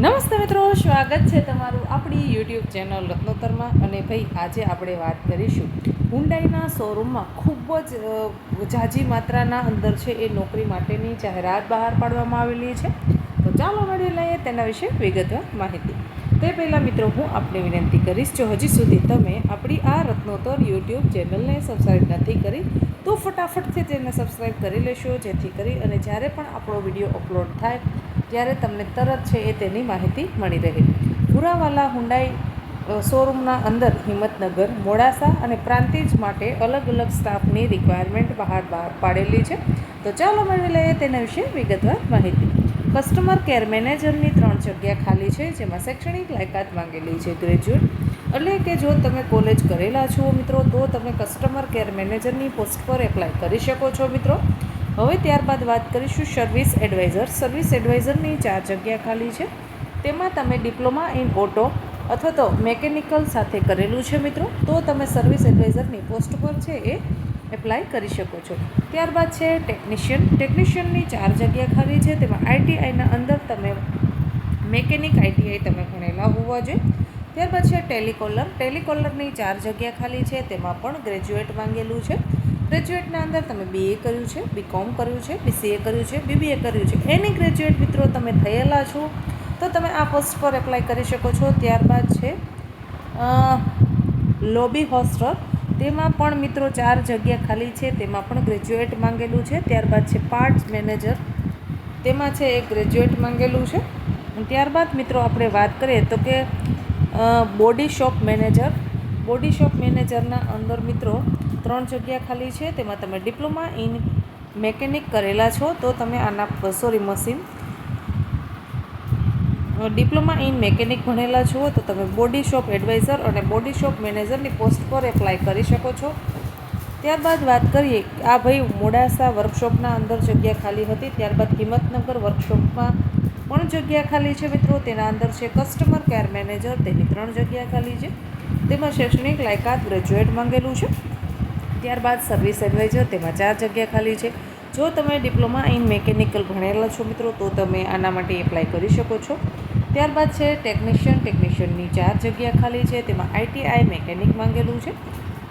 નમસ્તે મિત્રો, સ્વાગત છે તમારું આપણી યુટ્યુબ ચેનલ રત્નોત્તરમાં. અને ભાઈ, આજે આપણે વાત કરીશું હુન્ડાઈના શોરૂમમાં ખૂબ જ ઝાઝી માત્રાના અંદર છે એ નોકરી માટેની જાહેરાત બહાર પાડવામાં આવેલી છે. તો ચાલો મેળવી લઈએ તેના વિશે વિગતવાર માહિતી. તે પહેલાં મિત્રો, હું આપને વિનંતી કરીશ, જો હજી સુધી તમે આપણી આ રત્નોત્તર યુટ્યુબ ચેનલને સબસ્ક્રાઈબ નથી કરી તો ફટાફટથી તેને સબસ્ક્રાઈબ કરી લેશો, જેથી કરી અને જ્યારે પણ આપણો વિડીયો અપલોડ થાય ત્યારે તમને તરત છે એ તેની માહિતી મળી રહે. પુરાવાલા હુન્ડાઈ શોરૂમના અંદર હિંમતનગર, મોડાસા અને પ્રાંતિજ માટે અલગ અલગ સ્ટાફની રિક્વાયરમેન્ટ બહાર પાડેલી છે. તો ચાલો મેળવી લઈએ તેના વિશે વિગતવાર માહિતી. કસ્ટમર કેર મેનેજરની 3 જગ્યા ખાલી છે, જેમાં શૈક્ષણિક લાયકાત માંગેલી છે ગ્રેજ્યુએટ. એટલે કે જો તમે કોલેજ કરેલા છો મિત્રો, તો તમે કસ્ટમર કેર મેનેજરની પોસ્ટ પર એપ્લાય કરી શકો છો મિત્રો. હવે ત્યારબાદ વાત કરીશું સર્વિસ એડવાઇઝર. સર્વિસ એડવાઇઝરની 4 જગ્યા ખાલી છે. તેમાં તમે ડિપ્લોમા ઇન ઓટો અથવા તો મેકેનિકલ સાથે કરેલું છે મિત્રો, તો તમે સર્વિસ એડવાઇઝરની પોસ્ટ પર છે એ એપ્લાય કરી શકો છો. ત્યારબાદ છે ટેકનિશિયન. ટેકનિશિયનની 4 જગ્યા ખાલી છે. તેમાં આઈટીઆઈના અંદર તમે મેકેનિક આઈટીઆઈ તમે ભણેલા હોવા જોઈએ. ત્યારબાદ છે ટેલિકોલર. ટેલિકોલરની 4 જગ્યા ખાલી છે. તેમાં પણ ગ્રેજ્યુએટ માંગેલું છે. ગ્રેજ્યુએટના અંદર તમે બીએ કર્યું છે, બીકોમ કર્યું છે, બીસીએ કર્યું છે, બીબીએ કર્યું છે, એની ગ્રેજ્યુએટ મિત્રો તમે થયેલા છો તો તમે આ પોસ્ટ પર એપ્લાય કરી શકો છો. ત્યારબાદ છે લોબી હોસ્ટર. તેમાં પણ મિત્રો 4 જગ્યા ખાલી છે. તેમાં પણ ગ્રેજ્યુએટ માંગેલું છે. ત્યારબાદ છે પાર્ટ્સ મેનેજર. તેમાં છે એક ગ્રેજ્યુએટ માંગેલું છે. ત્યારબાદ મિત્રો આપણે વાત કરીએ તો કે body shop manager. Body shop મેનેજરના અંદર મિત્રો 3 જગ્યા ખાલી છે. તેમાં તમે ડિપ્લોમા ઇન મેકેનિક કરેલા છો તો તમે ડિપ્લોમા ઇન મેકેનિક ભણેલા છો તો તમે બોડી શોપ એડવાઇઝર અને બોડી શોપ મેનેજરની પોસ્ટ પર એપ્લાય કરી શકો છો. ત્યારબાદ વાત કરીએ, આ ભાઈ મોડાસા વર્કશોપના અંદર જગ્યા ખાલી હતી. ત્યારબાદ હિંમતનગર વર્કશોપમાં પણ જગ્યા ખાલી છે મિત્રો. તેના અંદર છે કસ્ટમર કેર મેનેજર, તેની 3 જગ્યા ખાલી છે. તેમાં શૈક્ષણિક લાયકાત ગ્રેજ્યુએટ માંગેલું છે. ત્યારબાદ સર્વિસ એડવાઇઝર, તેમાં 4 જગ્યા ખાલી છે. જો તમે ડિપ્લોમા ઇન મેકેનિકલ ભણેલા છો મિત્રો, તો તમે આના માટે એપ્લાય કરી શકો છો. ત્યારબાદ છે ટેકનિશિયન. ટેકનિશિયનની 4 જગ્યા ખાલી છે. તેમાં આઈટીઆઈ મેકેનિક માંગેલું છે.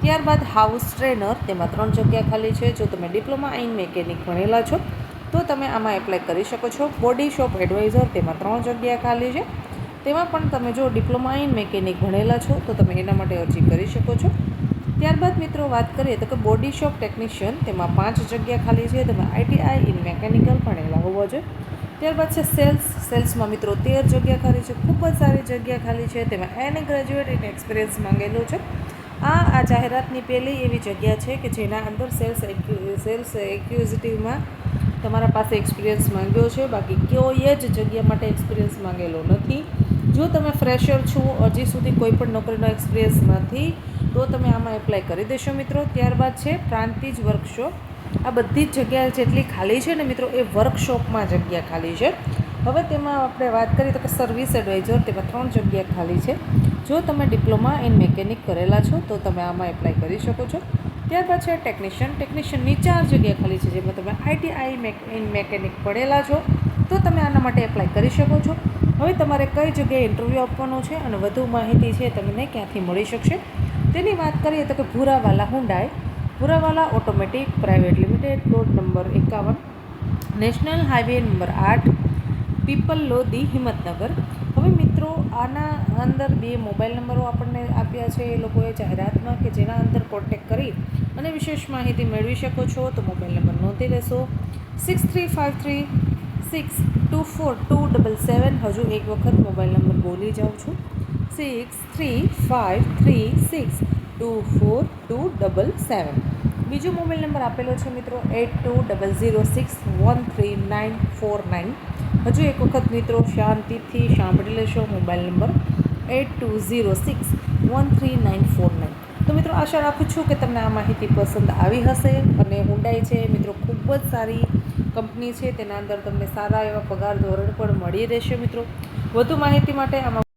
ત્યારબાદ હાઉસ ટ્રેનર. તેમાં 3 જગ્યા ખાલી છે. જો તમે ડિપ્લોમા ઇન મેકેનિક ભણેલા છો તો તમે આમાં એપ્લાય કરી શકો છો. બોડી શોપ એડવાઇઝર, તેમાં 3 જગ્યા ખાલી છે. તેમાં પણ તમે જો ડિપ્લોમા ઇન મેકેનિક ભણેલા છો તો તમે એના માટે અરજી કરી શકો છો. ત્યારબાદ મિત્રો વાત કરીએ તો કે બોડી શોપ ટેકનિશિયન, તેમાં 5 જગ્યા ખાલી છે. તેમાં આઈટીઆઈ ઇન મેકેનિકલ ભણેલા હોવા જોઈએ. ત્યારબાદ છે સેલ્સમાં મિત્રો 13 જગ્યા ખાલી છે. ખૂબ જ સારી જગ્યા ખાલી છે. તેમાં એની ગ્રેજ્યુએટ ઇન એક્સપિરિયન્સ માંગેલો છે. આ જાહેરાતની પહેલી એવી જગ્યા છે કે જેના અંદર સેલ્સ એક્ઝિક્યુટિવમાં તમારા પાસે એક્સપિરિયન્સ માંગ્યો છે. બાકી કોઈ જ જગ્યા માટે એક્સપિરિયન્સ માંગેલો નથી. જો તમે ફ્રેશર છો, હજી સુધી કોઈ પણ નોકરીનો એક્સપિરિયન્સ નથી, તો તમે આમાં એપ્લાય કરી દેશો મિત્રો. ત્યારબાદ છે પ્રાંતિજ વર્કશોપ. આ બધી જ જગ્યા જેટલી ખાલી છે ને મિત્રો, એ વર્કશોપમાં જગ્યા ખાલી છે. હવે તેમાં આપણે વાત કરીએ તો કે સર્વિસ એડવાઇઝર, તેમાં 3 જગ્યા ખાલી છે. જો તમે ડિપ્લોમા ઇન મેકેનિક કરેલા છો તો તમે આમાં એપ્લાય કરી શકો છો. ત્યારબાદ છે ટેકનિશિયન. ટેકનિશિયનની 4 જગ્યા ખાલી છે. જેમાં તમે આઈટીઆઈ ઇન મેકેનિક પડેલા છો તો તમે આના માટે એપ્લાય કરી શકો છો. હવે તમારે કઈ જગ્યાએ ઇન્ટરવ્યૂ આપવાનો છે અને વધુ માહિતી છે તમને ક્યાંથી મળી શકશે તેની વાત કરીએ તો કે Purawala Hyundai, Purawala automatic private limited, plot number 51, national highway number 8, Pipal Lodhi, Himmatnagar. હવે મિત્રો આના અંદર 2 મોબાઈલ નંબરો આપણને આપ્યા છે એ લોકોએ જાહેરાતમાં, કે જેના અંદર કોન્ટેક્ટ કરી અને વિશેષ માહિતી મેળવી શકો છો. તો મોબાઈલ નંબર નોંધી લેશો: 6353624277. હજુ એક વખત મોબાઈલ નંબર બોલી જાઉં છું: 6353624277. બીજો મોબાઈલ નંબર આપેલો છે મિત્રો 8200613949. હજુ એક વખત મિત્રો શાંતિથી સાંભળી લેશો: મોબાઈલ નંબર 8200613949. તો મિત્રો આશા રાખું છું કે તમને આ માહિતી પસંદ આવી હશે. અને હુન્ડાઈ છે મિત્રો ખૂબ જ સારી કંપની છે. તેના અંદર તમને સારા એવા પગાર ધોરણ પણ મળી રહેશે મિત્રો. વધુ માહિતી માટે આમાં